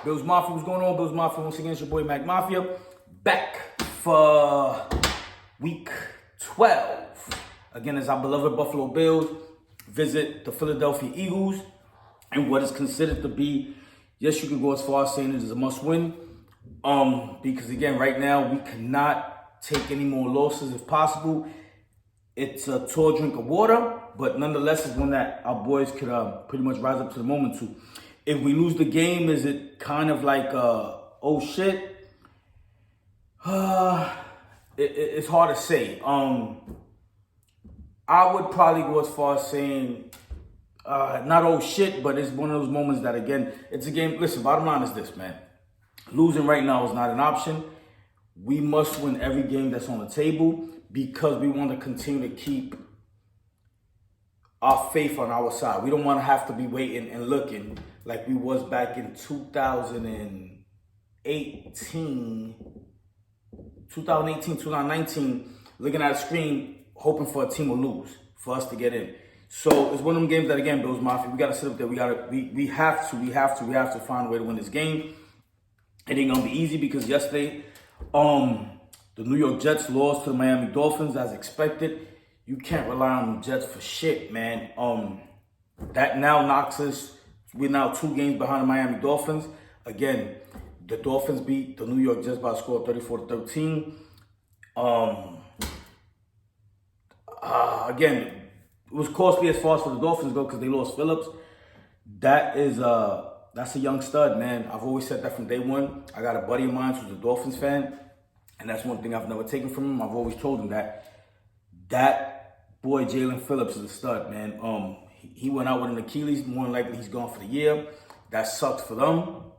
Bills Mafia, what's going on? Bills Mafia, once again, it's your boy Mac Mafia. Back for week 12. Again, as our beloved Buffalo Bills visit the Philadelphia Eagles and what is considered to be, yes, you can go as far as saying it is a must-win. Because again, right now, we cannot take any more losses if possible. It's a tall drink of water, but nonetheless, it's one that our boys could pretty much rise up to the moment to. If we lose the game, is it kind of like, oh shit? It's hard to say. I would probably go as far as saying, not oh shit, but it's one of those moments that, again, it's a game. Listen, bottom line is this, man. Losing right now is not an option. We must win every game that's on the table because we want to continue to keep our faith on our side. We don't want to have to be waiting and looking like we was back in 2019, looking at a screen, hoping for a team to lose, for us to get in. So it's one of them games that, again, Bills Mafia, we got to sit up there. We have to find a way to win this game. It ain't going to be easy because yesterday, the New York Jets lost to the Miami Dolphins as expected. You can't rely on the Jets for shit, man. That now knocks us. We're now 2 games behind the Miami Dolphins. Again, the Dolphins beat the New York Jets by a score of 34-13. Again, it was costly as far as for the Dolphins go because they lost Phillips. That's a young stud, man. I've always said that from day one. I got a buddy of mine who's a Dolphins fan, and that's one thing I've never taken from him. I've always told him that boy Jalen Phillips is a stud, man. He went out with an Achilles. More than likely, he's gone for the year. That sucks for them.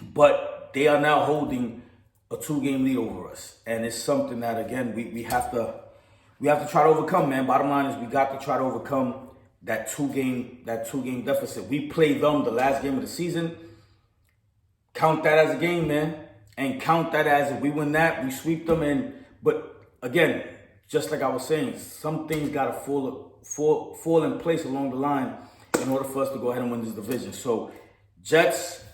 But they are now holding a 2-game lead over us, and it's something that, again, we have to try to overcome, man. Bottom line is we got to try to overcome that two game deficit. We played them the last game of the season. Count that as a game, man, and count that as if we win that, we sweep them. But again, just like I was saying, some things got to fall in place along the line in order for us to go ahead and win this division. So, Jets,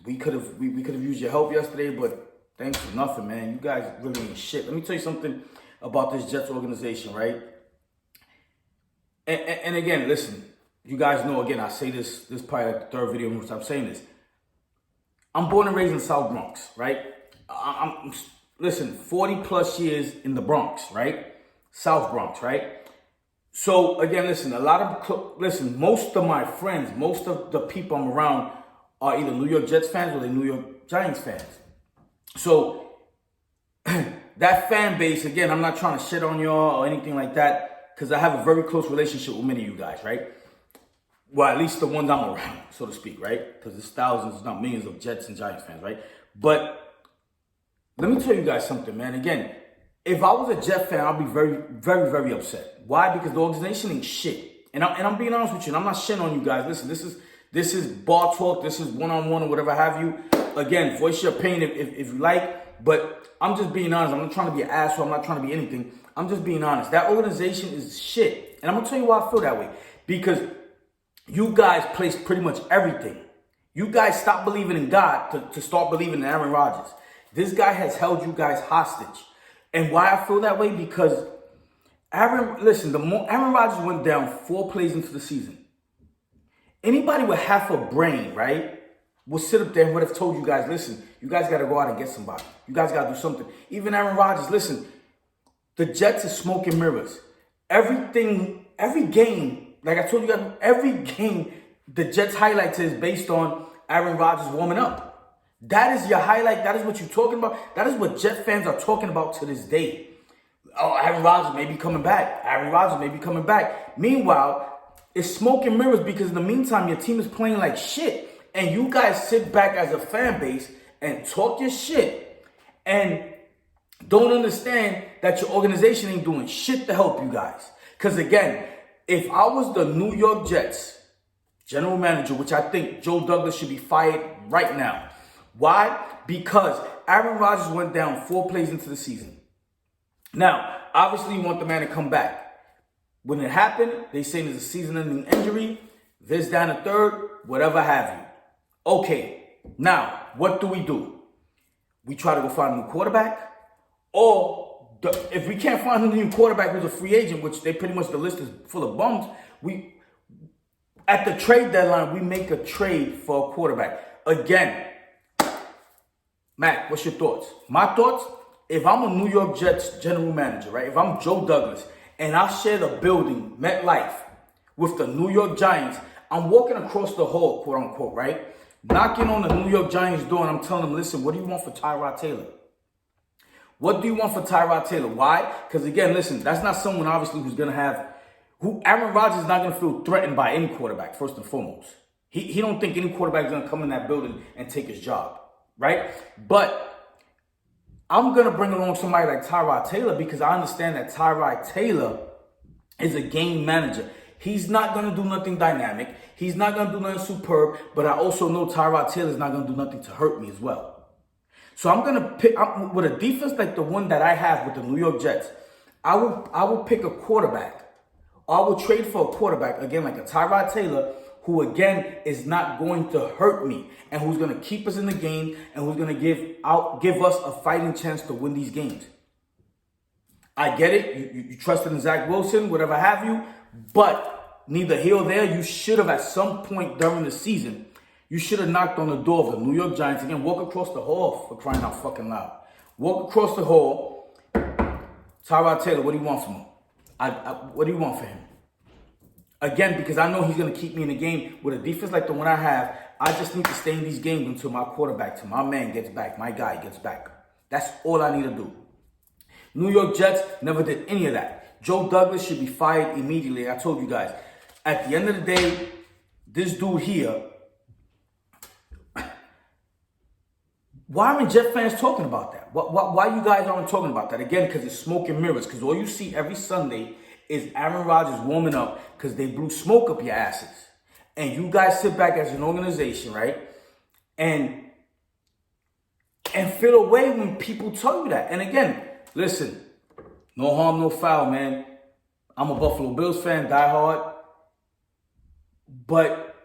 we could have used your help yesterday, but thanks for nothing, man. You guys really ain't shit. Let me tell you something about this Jets organization, right? And again, listen, you guys know, again, I say this is probably like the 3rd video in which I'm saying this. I'm born and raised in the South Bronx, right? Listen, 40 plus years in the Bronx, right? South Bronx, right? So again, listen, most of my friends, most of the people I'm around are either New York Jets fans or they're New York Giants fans. So that fan base, again, I'm not trying to shit on y'all or anything like that, because I have a very close relationship with many of you guys, right? Well, at least the ones I'm around, so to speak, right? Because there's thousands, not millions of Jets and Giants fans, right? But let me tell you guys something, man. Again, if I was a Jet fan, I'd be very, very, very upset. Why? Because the organization ain't shit. And I'm being honest with you, and I'm not shitting on you guys. Listen, this is bar talk. This is one-on-one or whatever have you. Again, voice your opinion if you like. But I'm just being honest. I'm not trying to be an asshole. I'm not trying to be anything. I'm just being honest. That organization is shit. And I'm going to tell you why I feel that way. Because you guys placed pretty much everything. You guys stopped believing in God to start believing in Aaron Rodgers. This guy has held you guys hostage. And why I feel that way? Because Aaron Rodgers went down 4 plays into the season. Anybody with half a brain, right, will sit up there and would have told you guys, listen, you guys got to go out and get somebody. You guys got to do something. Even Aaron Rodgers, listen, the Jets are smoke and mirrors. Every game, like I told you guys, every game, the Jets highlights is based on Aaron Rodgers warming up. That is your highlight. That is what you're talking about. That is what Jet fans are talking about to this day. Oh, Aaron Rodgers may be coming back. Aaron Rodgers may be coming back. Meanwhile, it's smoke and mirrors because in the meantime, your team is playing like shit. And you guys sit back as a fan base and talk your shit and don't understand that your organization ain't doing shit to help you guys. Because again, if I was the New York Jets general manager, which I think Joe Douglas should be fired right now. Why? Because Aaron Rodgers went down 4 plays into the season. Now, obviously you want the man to come back. When it happened, they say there's a season-ending injury, this, down, a third, whatever have you. Okay, now, what do? We try to go find a new quarterback, or if we can't find a new quarterback who's a free agent, which they pretty much, the list is full of bums, at the trade deadline, we make a trade for a quarterback. Again, Mac, what's your thoughts? My thoughts, if I'm a New York Jets general manager, right? If I'm Joe Douglas and I share the building, MetLife, with the New York Giants, I'm walking across the hall, quote unquote, right? Knocking on the New York Giants door and I'm telling them, listen, what do you want for Tyrod Taylor? What do you want for Tyrod Taylor? Why? Because again, listen, that's not someone obviously who's going to have, Aaron Rodgers is not going to feel threatened by any quarterback, first and foremost. He don't think any quarterback is going to come in that building and take his job, right? But I'm going to bring along somebody like Tyrod Taylor because I understand that Tyrod Taylor is a game manager. He's not going to do nothing dynamic. He's not going to do nothing superb. But I also know Tyrod Taylor is not going to do nothing to hurt me as well. So I'm going to pick, with a defense like the one that I have with the New York Jets, I will pick a quarterback. I will trade for a quarterback, again, like a Tyrod Taylor, who, again, is not going to hurt me and who's going to keep us in the game and who's going to give us a fighting chance to win these games. I get it. You trusted in Zach Wilson, whatever have you, but neither here or there. You should have, at some point during the season, you should have knocked on the door of the New York Giants. Again, walk across the hall, for crying out fucking loud. Walk across the hall. Tyrod Taylor, what do you want from him? What do you want for him? Again, because I know he's going to keep me in the game with a defense like the one I have. I just need to stay in these games until my quarterback, till my man gets back, my guy gets back. That's all I need to do. New York Jets never did any of that. Joe Douglas should be fired immediately. I told you guys. At the end of the day, this dude here, why aren't Jet fans talking about that? Why you guys aren't talking about that? Again, because it's smoke and mirrors. Because all you see every Sunday is Aaron Rodgers warming up because they blew smoke up your asses. And you guys sit back as an organization, right? And feel away when people tell you that. And again, listen, no harm, no foul, man. I'm a Buffalo Bills fan, diehard. But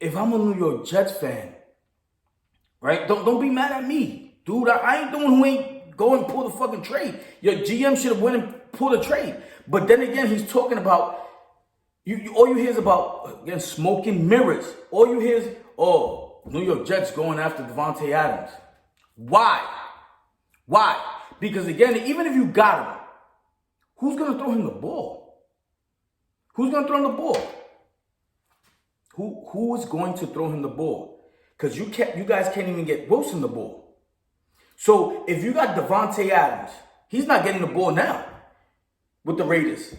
if I'm a New York Jets fan, right? Don't be mad at me. Dude, I ain't the one who ain't go and pull the fucking trade. Your GM should have went and pulled a trade. But then again, he's talking about, all you hear is about, again, smoking mirrors. All you hear is, oh, New York Jets going after Devontae Adams. Why? Why? Because again, even if you got him, who's going to throw him the ball? Who's going to throw him the ball? Who is going to throw him the ball? Because you guys can't even get Wilson the ball. So if you got Devontae Adams, he's not getting the ball now with the Raiders.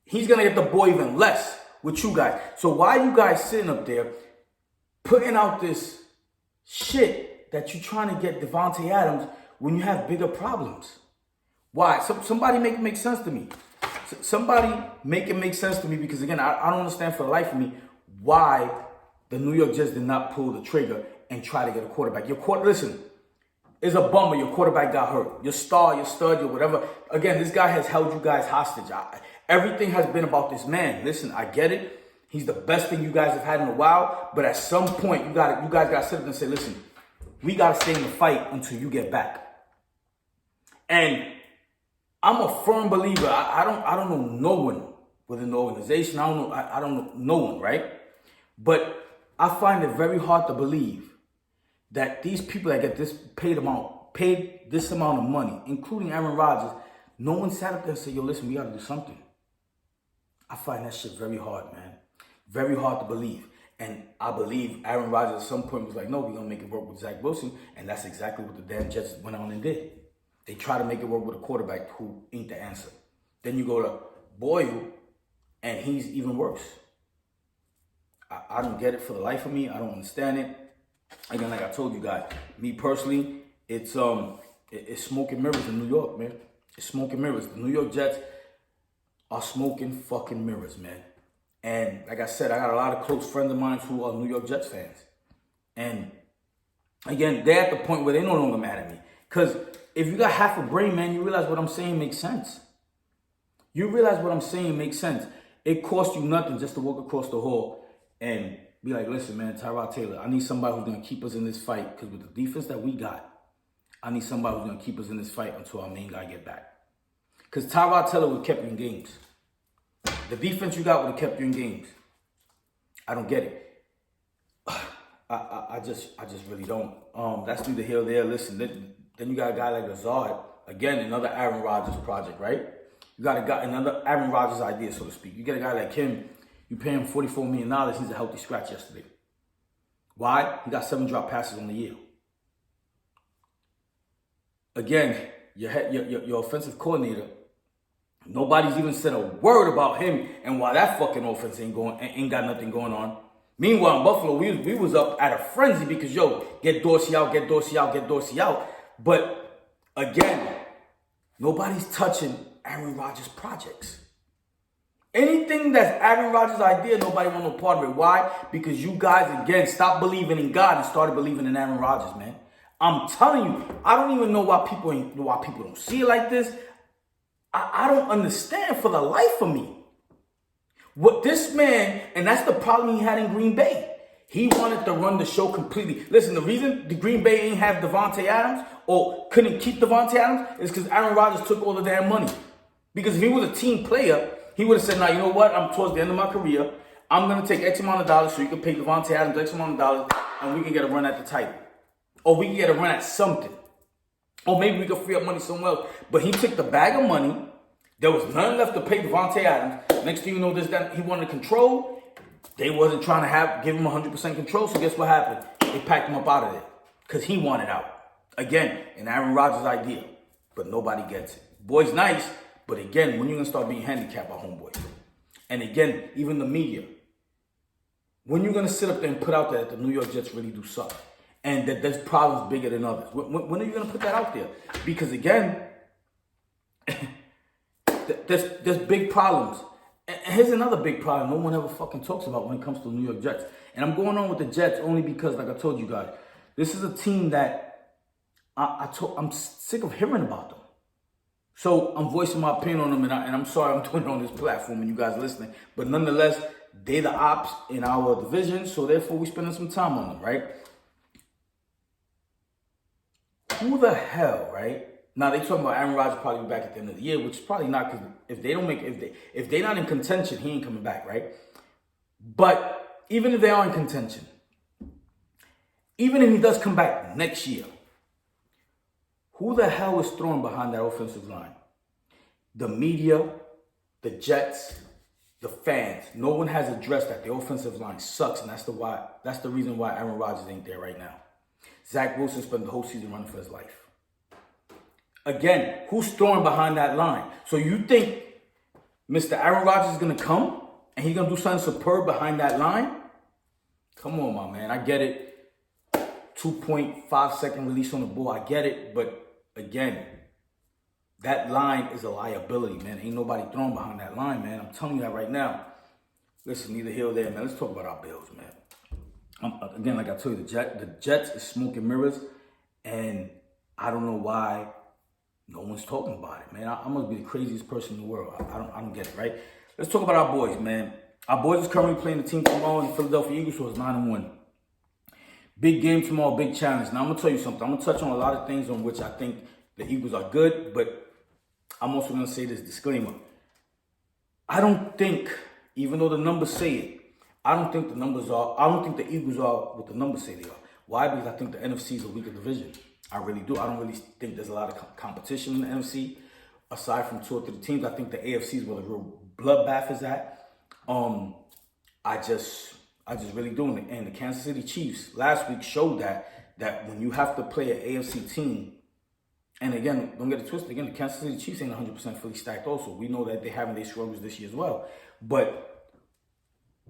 He's going to get the ball even less with you guys. So why are you guys sitting up there putting out this shit that you're trying to get Devontae Adams when you have bigger problems? Why? Somebody make it make sense to me. Somebody make it make sense to me, because again, I don't understand for the life of me why the New York Jets did not pull the trigger and try to get a quarterback. Listen, it's a bummer your quarterback got hurt. Your star, your stud, your whatever. Again, this guy has held you guys hostage. Everything has been about this man. Listen, I get it. He's the best thing you guys have had in a while. But at some point, you guys got to sit up and say, listen, we got to stay in the fight until you get back. And I'm a firm believer. I don't know no one within the organization. I don't know no one, right? But I find it very hard to believe that these people that get this paid this amount of money, including Aaron Rodgers, no one sat up there and said, yo, listen, we got to do something. I find that shit very hard, man. Very hard to believe. And I believe Aaron Rodgers at some point was like, no, we're going to make it work with Zach Wilson. And that's exactly what the damn Jets went on and did. They try to make it work with a quarterback who ain't the answer. Then you go to Boyle, and he's even worse. I don't get it for the life of me. I don't understand it. Again, like I told you guys, me personally, it's smoke and mirrors in New York, man. It's smoke and mirrors. The New York Jets are smoking fucking mirrors, man. And like I said, I got a lot of close friends of mine who are New York Jets fans. And again, they're at the point where they're no longer mad at me. Because if you got half a brain, man, you realize what I'm saying makes sense. You realize what I'm saying makes sense. It costs you nothing just to walk across the hall and be like, listen, man, Tyrod Taylor, I need somebody who's going to keep us in this fight because with the defense that we got, I need somebody who's going to keep us in this fight until our main guy get back. Because Tyrod Taylor would have kept you in games. The defense you got would have kept you in games. I don't get it. I just really don't. That's neither here nor there. Listen, then you got a guy like Lazard. Again, another Aaron Rodgers project, right? You got a guy, another Aaron Rodgers idea, so to speak. You get a guy like him, you pay him $44 million. He's a healthy scratch yesterday. Why? He got 7 drop passes on the year. Again, your offensive coordinator, nobody's even said a word about him and why that fucking offense ain't got nothing going on. Meanwhile, in Buffalo, we was up at a frenzy because, get Dorsey out, get Dorsey out, get Dorsey out. But, again, nobody's touching Aaron Rodgers' projects. Anything that's Aaron Rodgers' idea, nobody want no part of it. Why? Because you guys, again, stopped believing in God and started believing in Aaron Rodgers, man. I'm telling you, I don't even know why people don't see it like this. I don't understand for the life of me. What this man, and that's the problem he had in Green Bay. He wanted to run the show completely. Listen, the reason the Green Bay ain't have Devontae Adams or couldn't keep Devontae Adams is because Aaron Rodgers took all the damn money. Because if he was a team player, he would have said, you know what? I'm towards the end of my career. I'm going to take X amount of dollars so you can pay Devontae Adams X amount of dollars and we can get a run at the title. Or we can get a run at something. Or maybe we can free up money somewhere else. But he took the bag of money. There was none left to pay Devontae Adams. Next thing you know, he wanted control. They wasn't trying to give him 100% control. So guess what happened? They packed him up out of there. Because he wanted out. Again, an Aaron Rodgers idea. But nobody gets it. Boy's nice. But again, when you're going to start being handicapped by homeboys? And again, even the media. When you're going to sit up there and put out there that the New York Jets really do suck. And that there's problems bigger than others. When are you going to put that out there? Because again, there's big problems. And here's another big problem no one ever fucking talks about when it comes to the New York Jets. And I'm going on with the Jets only because, like I told you guys, this is a team that I'm sick of hearing about them. So I'm voicing my opinion on them, and I'm sorry I'm doing it on this platform and you guys listening. But nonetheless, they're the ops in our division, so therefore we're spending some time on them, right? Who the hell, right? Now they talking about Aaron Rodgers probably be back at the end of the year, which is probably not, because if they're not in contention, he ain't coming back, right? But even if they are in contention, even if he does come back next year, who the hell is throwing behind that offensive line? The media, the Jets, the fans. No one has addressed that the offensive line sucks, and that's the reason why Aaron Rodgers ain't there right now. Zach Wilson spent the whole season running for his life. Again, who's throwing behind that line? So you think Mr. Aaron Rodgers is going to come and he's going to do something superb behind that line? Come on, my man. I get it. 2.5 second release on the ball. I get it. But again, that line is a liability, man. Ain't nobody throwing behind that line, man. I'm telling you that right now. Listen, neither here nor there, man. Let's talk about our Bills, man. Again, like I told you, the Jets is smoke and mirrors, and I don't know why no one's talking about it, man. I must be the craziest person in the world. I don't get it, right? Let's talk about our boys, man. Our boys is currently playing the team tomorrow, the Philadelphia Eagles, who is 9-1. Big game tomorrow, big challenge. Now, I'm going to tell you something. I'm going to touch on a lot of things on which I think the Eagles are good, but I'm also going to say this disclaimer. I don't think, even though the numbers say it, I don't think the Eagles are what the numbers say they are. Why? Because I think the NFC is a weaker division. I really do. I don't really think there's a lot of competition in the NFC. Aside from 2 or 3 teams, I think the AFC is where the real bloodbath is at. I just really do. And the Kansas City Chiefs last week showed that when you have to play an AFC team, and again, don't get it twisted, again, the Kansas City Chiefs ain't 100% fully stacked also. We know that they're having their struggles this year as well. But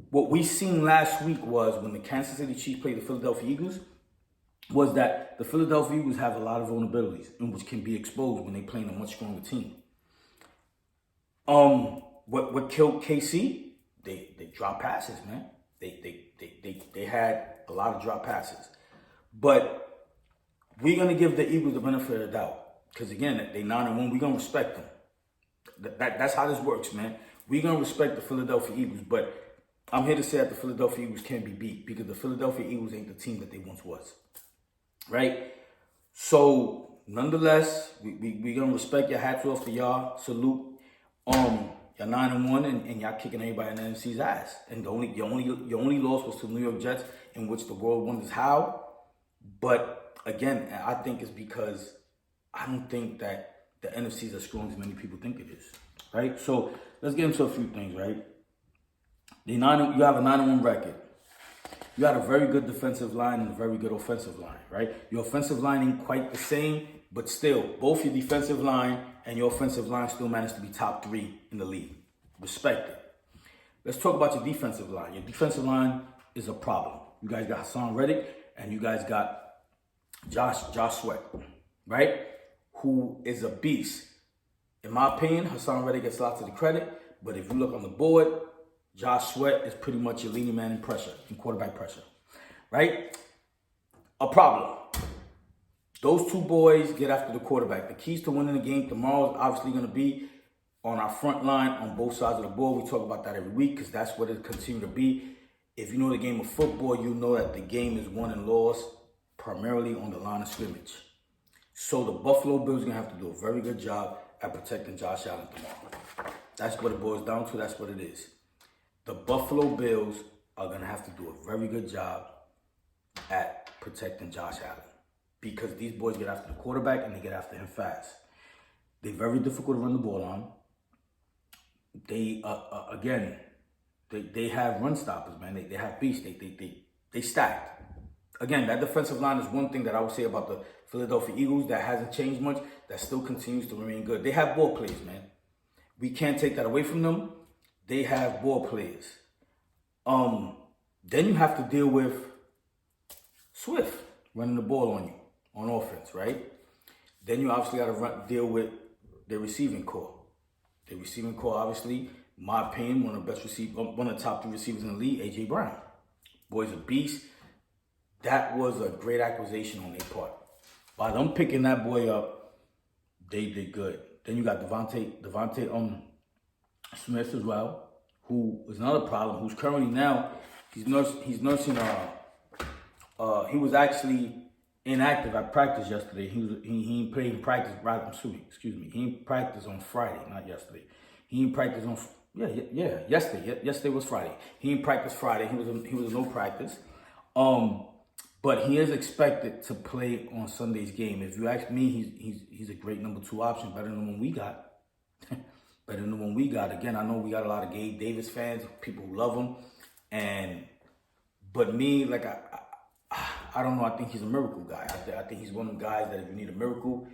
what we seen last week was when the Kansas City Chiefs played the Philadelphia Eagles, was that the Philadelphia Eagles have a lot of vulnerabilities in which can be exposed when they play in a much stronger team. What killed KC? They dropped passes, man. They had a lot of drop passes. But we're gonna give the Eagles the benefit of the doubt. Because again, they 9-1, we're gonna respect them. That's how this works, man. We're gonna respect the Philadelphia Eagles, but I'm here to say that the Philadelphia Eagles can't be beat because the Philadelphia Eagles ain't the team that they once was, right? So, nonetheless, we gonna respect your hats off to y'all. Salute. You're 9-1 and y'all kicking everybody in the NFC's ass. And your only loss was to the New York Jets, in which the world wonders how. But again, I think it's because I don't think that the NFC is as strong as many people think it is, right? So let's get into a few things, right? You have a 9-1 record. You had a very good defensive line and a very good offensive line, right? Your offensive line ain't quite the same, but still, both your defensive line and your offensive line still managed to be top 3 in the league. Respect it. Let's talk about your defensive line. Your defensive line is a problem. You guys got Hassan Reddick and you guys got Josh Sweat, right? Who is a beast. In my opinion, Hassan Reddick gets lots of the credit, but if you look on the board, Josh Sweat is pretty much your leading man in pressure, in quarterback pressure, right? A problem. Those two boys get after the quarterback. The keys to winning the game tomorrow is obviously going to be on our front line on both sides of the ball. We talk about that every week because that's what it continues to be. If you know the game of football, you know that the game is won and lost primarily on the line of scrimmage. So the Buffalo Bills are going to have to do a very good job at protecting Josh Allen tomorrow. That's what it boils down to. That's what it is. The Buffalo Bills are going to have to do a very good job at protecting Josh Allen because these boys get after the quarterback and they get after him fast. They're very difficult to run the ball on. They, they have run stoppers, man. They have beasts. They stacked. Again, that defensive line is one thing that I would say about the Philadelphia Eagles that hasn't changed much, that still continues to remain good. They have ball players, man. We can't take that away from them. They have ball players. Then you have to deal with Swift running the ball on you on offense, right? Then you obviously got to deal with their receiving core. The receiving core, obviously, in my opinion, one of the top 3 receivers in the league, A.J. Brown. Boy's a beast. That was a great acquisition on their part. By them picking that boy up, they did good. Then you got Devontae Smith as well, who is another problem, who's currently now, he's nursing, he was actually inactive at practice yesterday. He played in practice, excuse me, he practiced on Friday, not yesterday. He practiced on, yesterday. Yesterday was Friday. He practiced Friday. He was in no practice. But he is expected to play on Sunday's game. If you ask me, he's a great number 2 option, better than the one we got. Better than the one we got. Again, I know we got a lot of Gabe Davis fans, people who love him, but me, like I don't know. I think he's a miracle guy. I think he's one of the guys that if you need a miracle,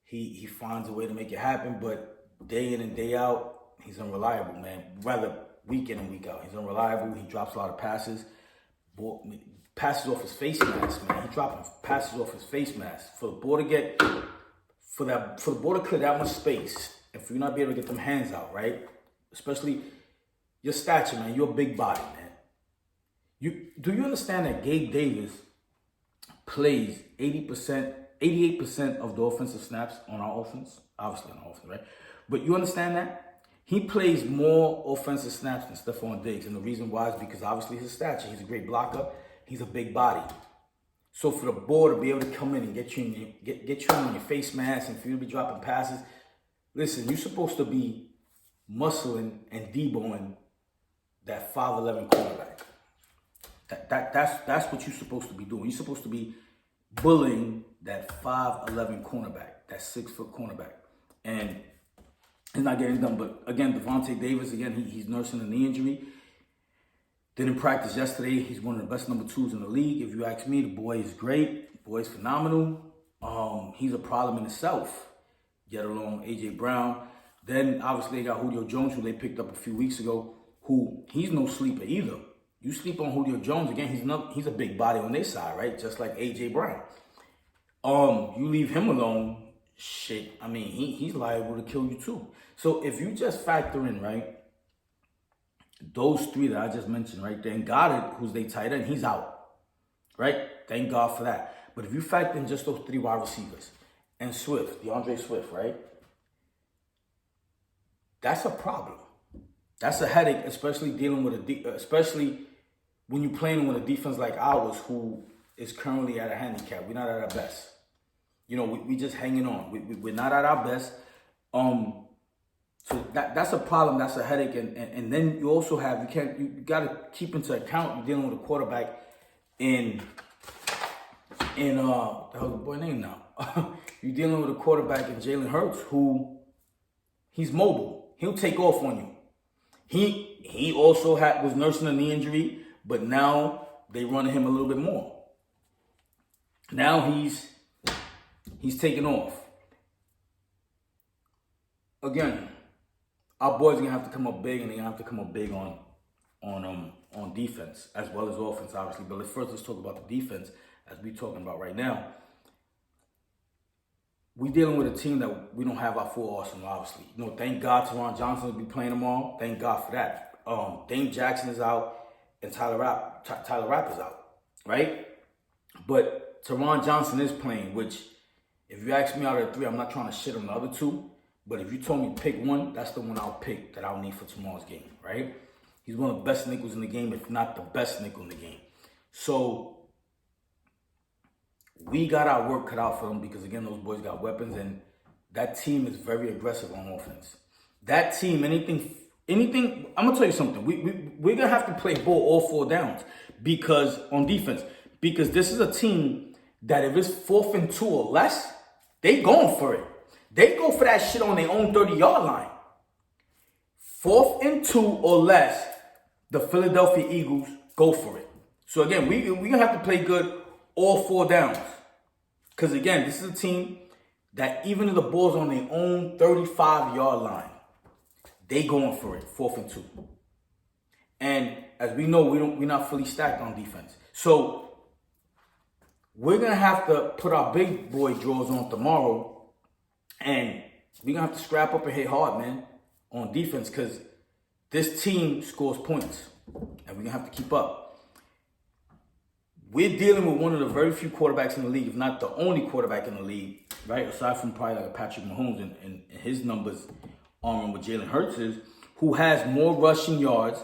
he finds a way to make it happen. But day in and day out, he's unreliable, man. Rather week in and week out, he's unreliable. He drops a lot of passes. Passes off his face mask, man. He dropping passes off his face mask. For the ball to clear that much space, and for you not be able to get them hands out, right? Especially your stature, man. You're a big body, man. Do you understand that Gabe Davis plays 88% of the offensive snaps on our offense? Obviously on our offense, right? But you understand that? He plays more offensive snaps than Stephon Diggs. And the reason why is because obviously his stature. He's a great blocker. He's a big body. So for the ball to be able to come in and get you in your face mask and for you to be dropping passes, listen, you're supposed to be muscling and deboing that 5'11" quarterback. That's what you're supposed to be doing. You're supposed to be bullying that 5'11" cornerback, that 6-foot cornerback. And he's not getting done. But again, Devontae Davis, again, he's nursing a knee injury. Didn't practice yesterday. He's one of the best number 2s in the league. If you ask me, the boy is great. The boy is phenomenal. He's a problem in itself, get along A.J. Brown. Then, obviously, they got Julio Jones, who they picked up a few weeks ago, who he's no sleeper either. You sleep on Julio Jones, again, he's a big body on their side, right? Just like A.J. Brown. You leave him alone, shit, I mean, he's liable to kill you too. So if you just factor in, right, those 3 that I just mentioned right there, and Goddard, who's their tight end, he's out, right? Thank God for that. But if you factor in just those 3 wide receivers and Swift, DeAndre Swift, right? That's a problem. That's a headache, especially dealing with especially when you're playing with a defense like ours, who is currently at a handicap. We're not at our best. You know, we just hanging on. We're not at our best. So that's a problem. That's a headache. And then you also have, you got to keep into account you're dealing with a quarterback in what the hell's the boy name now? You're dealing with a quarterback in Jalen Hurts, who he's mobile. He'll take off on you. He also was nursing a knee injury, but now they running him a little bit more. Now he's taking off. Again, our boys are gonna have to come up big, and they're gonna have to come up big on defense as well as offense, obviously. But let's talk about the defense as we're talking about right now. We're dealing with a team that we don't have our full arsenal, obviously. You know, thank God Teron Johnson will be playing tomorrow. Thank God for that. Dame Jackson is out, and Tyler Rapp is out, right? But Teron Johnson is playing, which, if you ask me out of the three, I'm not trying to shit on the other two. But if you told me to pick one, that's the one I'll pick that I'll need for tomorrow's game, right? He's one of the best nickels in the game, if not the best nickel in the game. So we got our work cut out for them because, again, those boys got weapons, and that team is very aggressive on offense. That team, anything, I'm going to tell you something. We're going to have to play ball all 4 downs because on defense, because this is a team that if it's 4th and 2 or less, they going for it. They go for that shit on their own 30-yard line. 4th and 2 or less, the Philadelphia Eagles go for it. So, again, we're going to have to play good all 4 downs. Because, again, this is a team that even if the ball's on their own 35-yard line, they going for it, 4th and 2. And as we know, we're not fully stacked on defense. So we're going to have to put our big boy drawers on tomorrow, and we're going to have to scrap up and hit hard, man, on defense, because this team scores points, and we're going to have to keep up. We're dealing with one of the very few quarterbacks in the league, if not the only quarterback in the league, right, aside from probably like Patrick Mahomes and his numbers with Jalen Hurts, is, who has more rushing yards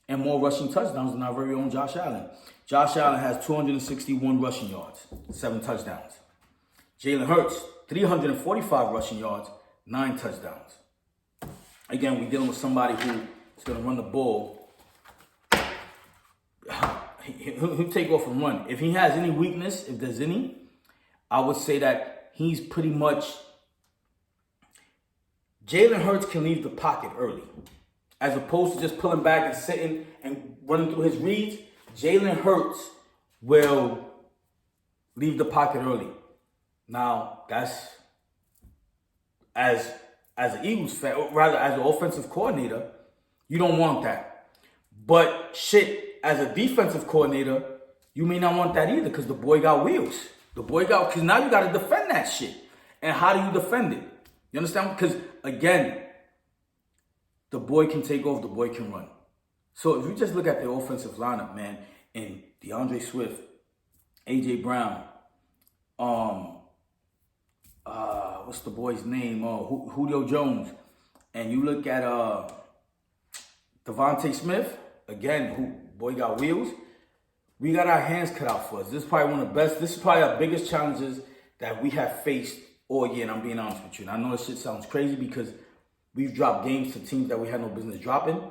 and more rushing touchdowns than our very own Josh Allen. Josh Allen has 261 rushing yards, 7 touchdowns. Jalen Hurts, 345 rushing yards, 9 touchdowns. Again, we're dealing with somebody who is going to run the ball. He'll take off and run. If he has any weakness, if there's any, I would say that he's pretty much... Jalen Hurts can leave the pocket early. As opposed to just pulling back and sitting and running through his reads, Jalen Hurts will leave the pocket early. Now, that's... As an Eagles fan, or rather as an offensive coordinator, you don't want that. But shit, as a defensive coordinator, you may not want that either, because the boy got wheels. Because now you got to defend that shit. And how do you defend it? You understand? Because, again, the boy can take off, the boy can run. So if you just look at the offensive lineup, man, and DeAndre Swift, A.J. Brown, what's the boy's name? Julio Jones. And you look at Devontae Smith, again, boy got wheels. We got our hands cut out for us. This is probably our biggest challenges that we have faced all year, and I'm being honest with you. And I know this shit sounds crazy because we've dropped games to teams that we had no business dropping.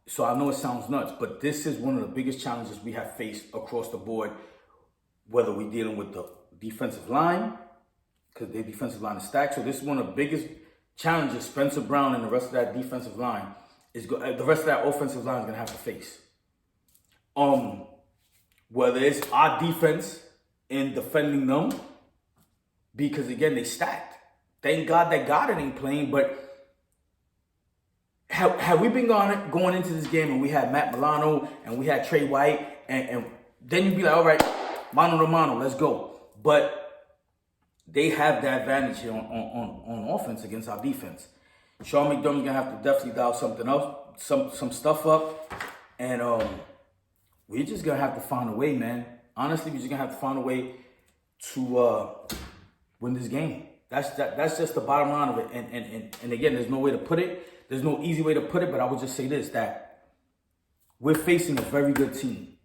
So I know it sounds nuts, but this is one of the biggest challenges we have faced across the board, whether we're dealing with the defensive line, because their defensive line is stacked. So this is one of the biggest challenges Spencer Brown and the rest of that defensive line the rest of that offensive line is going to have to face. Whether it's our defense in defending them, because, again, they stacked. Thank God that Goddard ain't playing, but had we been going into this game and we had Matt Milano and we had Trey White, and then you'd be like, all right, mano to mano, let's go. But they have the advantage here on offense against our defense. Sean McDermott's gonna have to definitely dial something else, some stuff up, and we're just gonna have to find a way, man. Honestly, we're just gonna have to find a way to win this game. That's just the bottom line of it. And again, there's no way to put it. There's no easy way to put it, but I would just say this, that we're facing a very good team.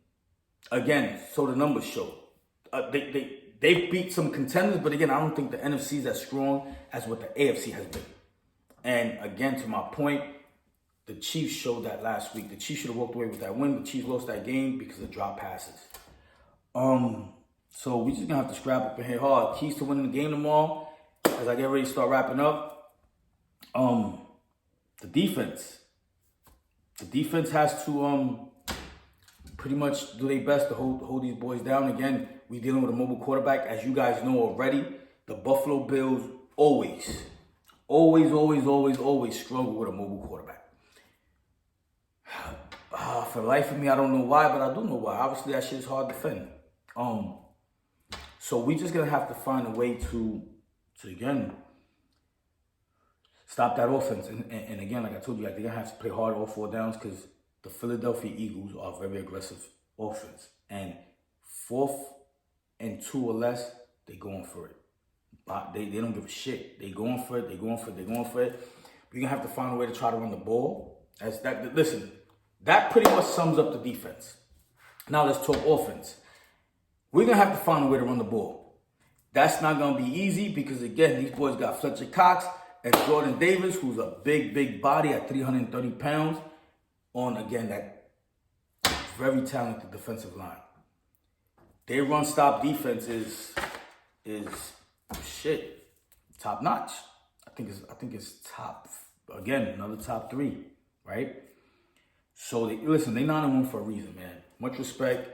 Again, so the numbers show. They beat some contenders, but again, I don't think the NFC is as strong as what the AFC has been. And again, to my point, the Chiefs showed that last week. The Chiefs should have walked away with that win. The Chiefs lost that game because of drop passes. So we just gonna have to scrap up and hit hard. Keys to winning the game tomorrow, as I get ready to start wrapping up. The defense. The defense has to pretty much do their best to hold these boys down. Again, we dealing with a mobile quarterback. As you guys know already, the Buffalo Bills always struggle with a mobile quarterback. For the life of me, I don't know why, but I do know why. Obviously, that shit is hard to defend. So we just gonna have to find a way to again stop that offense. And again, like I told you, they're gonna have to play hard all 4 downs because the Philadelphia Eagles are a very aggressive offense. And 4th and 2 or less, they going for it. They don't give a shit. They going for it. We're gonna have to find a way to try to run the ball. Listen, that pretty much sums up the defense. Now let's talk offense. We're going to have to find a way to run the ball. That's not going to be easy because, again, these boys got Fletcher Cox and Jordan Davis, who's a big body at 330 pounds, on, again, that very talented defensive line. Their run-stop defense is shit, top-notch. I think it's top, again, another top 3, right? So, listen, they 9-1 for a reason, man. Much respect.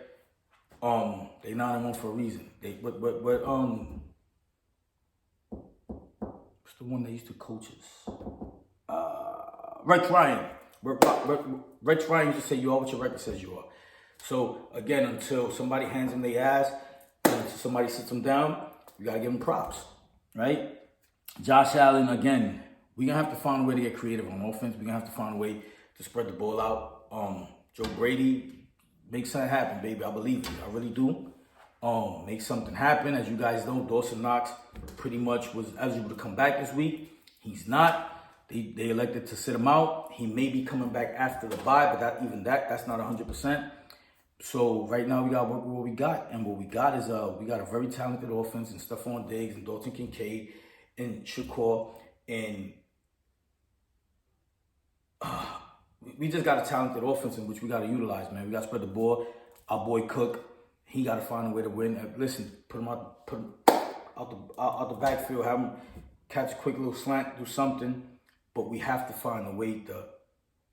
They 9-1 for a reason. What's the one that used to coach us? Rex Ryan. Rex Ryan used to say, you are what your record says you are. So, again, until somebody hands them their ass, and until somebody sits them down, you got to give them props, right? Josh Allen, again, we're going to have to find a way to get creative on offense. We're going to have to find a way to spread the ball out. Joe Brady, make something happen, baby. I believe you. I really do. Make something happen. As you guys know, Dawson Knox pretty much was eligible to come back this week. He's not. They elected to sit him out. He may be coming back after the bye, but that's not 100%. So right now we got to work with what we got. And what we got is we got a very talented offense and Stephon Diggs and Dalton Kincaid and Shakur and we just got a talented offense in which we got to utilize, man. We got to spread the ball. Our boy Cook, he got to find a way to win. Listen, put him out the backfield, have him catch a quick little slant, do something. But we have to find a way to...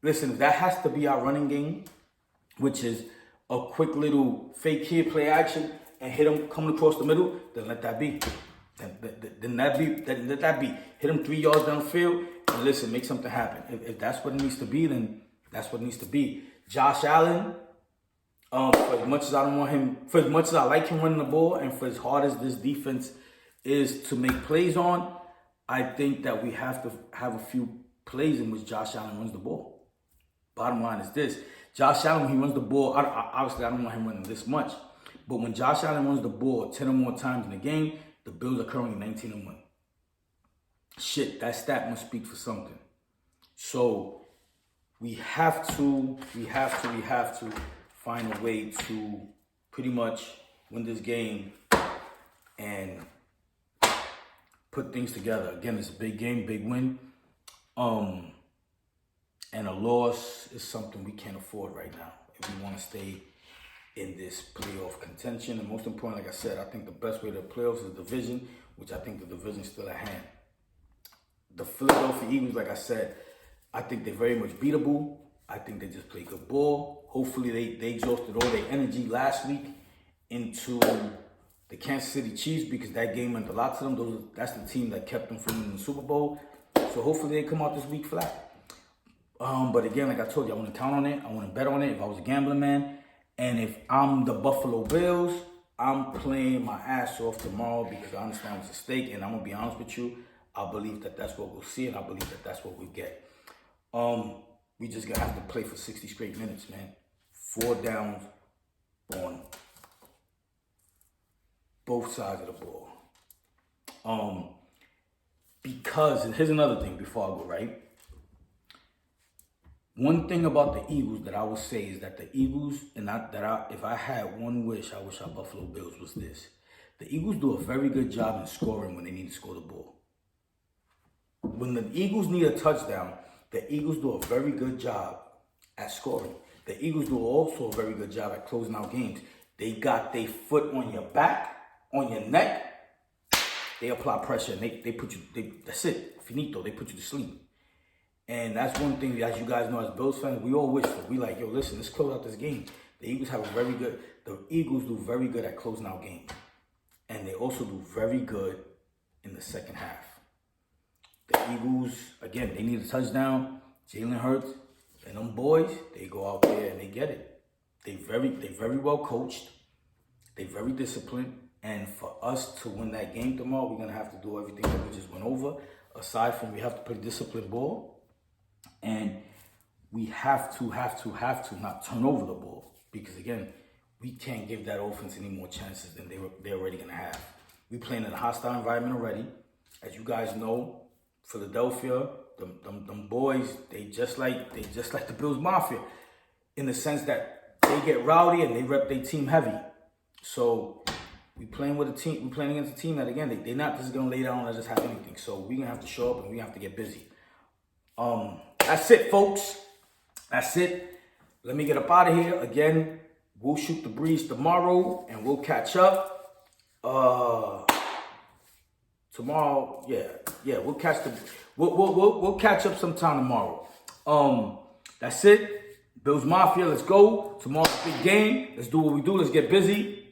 Listen, if that has to be our running game, which is a quick little fake kid play action and hit him coming across the middle, then let that be. Then let that be. Hit him 3 yards downfield and listen, make something happen. If that's what it needs to be, then that's what it needs to be. Josh Allen, for as much as I don't want him, for as much as I like him running the ball, and for as hard as this defense is to make plays on, I think that we have to have a few plays in which Josh Allen runs the ball. Bottom line is this. Josh Allen, when he runs the ball, obviously I don't want him running this much, but when Josh Allen runs the ball 10 or more times in a game, the Bills are currently 19-1. Shit, that stat must speak for something. So we have to find a way to pretty much win this game and put things together. Again, it's a big game, big win. And a loss is something we can't afford right now if we want to stay in this playoff contention. And most important, like I said, I think the best way to the playoffs is the division, which I think the division is still at hand. The Philadelphia Eagles, like I said, I think they're very much beatable. I think they just play good ball. Hopefully they exhausted all their energy last week into the Kansas City Chiefs because that game meant a lot to them. That's the team that kept them from winning the Super Bowl. So hopefully they come out this week flat. But again, like I told you, I want to count on it. I want to bet on it if I was a gambling man. And if I'm the Buffalo Bills, I'm playing my ass off tomorrow because I understand it's a stake. And I'm going to be honest with you, I believe that that's what we'll see. And I believe that that's what we get. We just going to have to play for 60 straight minutes, man. 4 downs on both sides of the ball. Because, and here's another thing before I go, right? One thing about the Eagles that I would say is that the Eagles, if I had one wish, I wish our Buffalo Bills was this. The Eagles do a very good job in scoring when they need to score the ball. When the Eagles need a touchdown, the Eagles do a very good job at scoring. The Eagles do also a very good job at closing out games. They got their foot on your back, on your neck. They apply pressure and they put you, that's it, finito, they put you to sleep. And that's one thing, as you guys know, as Bills fans, we all wish for. We like, yo, listen, let's close out this game. The Eagles do very good at closing out games. And they also do very good in the second half. The Eagles, again, they need a touchdown. Jalen Hurts and them boys, they go out there and they get it. They very well coached. They very disciplined. And for us to win that game tomorrow, we're going to have to do everything that we just went over. Aside from we have to play disciplined ball. And we have to not turn over the ball. Because, again, we can't give that offense any more chances than they're already going to have. We're playing in a hostile environment already. As you guys know, Philadelphia, them boys, they just like the Bills Mafia. In the sense that they get rowdy and they rep their team heavy. So we playing with a team, we playing against a team that, again, they're not just going to lay down and just have anything. So we're going to have to show up and we have to get busy. That's it, folks. That's it. Let me get up out of here. Again, we'll shoot the breeze tomorrow and we'll catch up. Tomorrow, yeah, we'll catch up sometime tomorrow. That's it. Bills Mafia, let's go. Tomorrow's a big game. Let's do what we do. Let's get busy.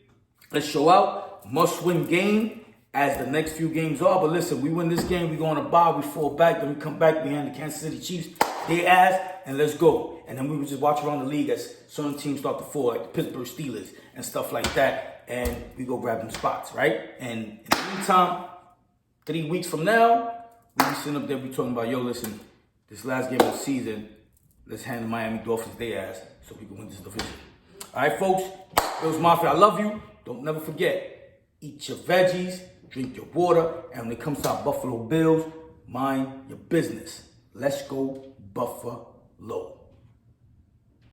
Let's show out. Must-win game as the next few games are. But listen, we win this game, we go on a bye, we fall back, then we come back behind the Kansas City Chiefs, they ass, and let's go. And then we would just watch around the league as certain teams start to fall, like the Pittsburgh Steelers and stuff like that, and we go grab them spots, right? And in the meantime, 3 weeks from now, we'll be sitting up there, we talking about, yo, listen, this last game of the season, let's hand the Miami Dolphins their ass so we can win this division. All right, folks, Bills Mafia, I love you. Don't never forget, eat your veggies, drink your water, and when it comes to our Buffalo Bills, mind your business. Let's go Buffalo.